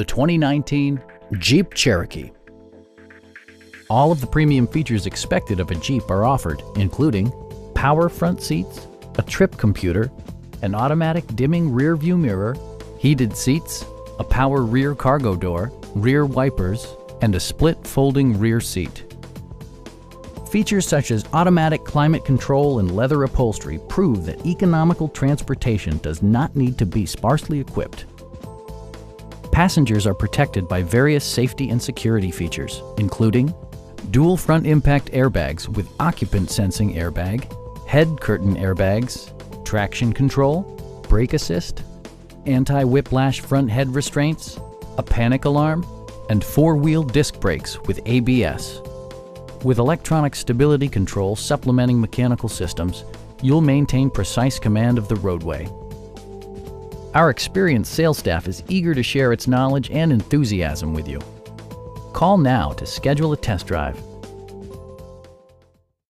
the 2019 Jeep Cherokee. All of the premium features expected of a Jeep are offered, including power front seats, a trip computer, an automatic dimming rear view mirror, heated seats, a power rear cargo door, rear wipers, and a split folding rear seat. Features such as automatic climate control and leather upholstery prove that economical transportation does not need to be sparsely equipped. Passengers are protected by various safety and security features, including dual front impact airbags with occupant sensing airbag, head curtain airbags, traction control, brake assist, anti-whiplash front head restraints, a panic alarm, and four-wheel disc brakes with ABS. With electronic stability control supplementing mechanical systems, you'll maintain precise command of the roadway. Our experienced sales staff is eager to share its knowledge and enthusiasm with you. Call now to schedule a test drive.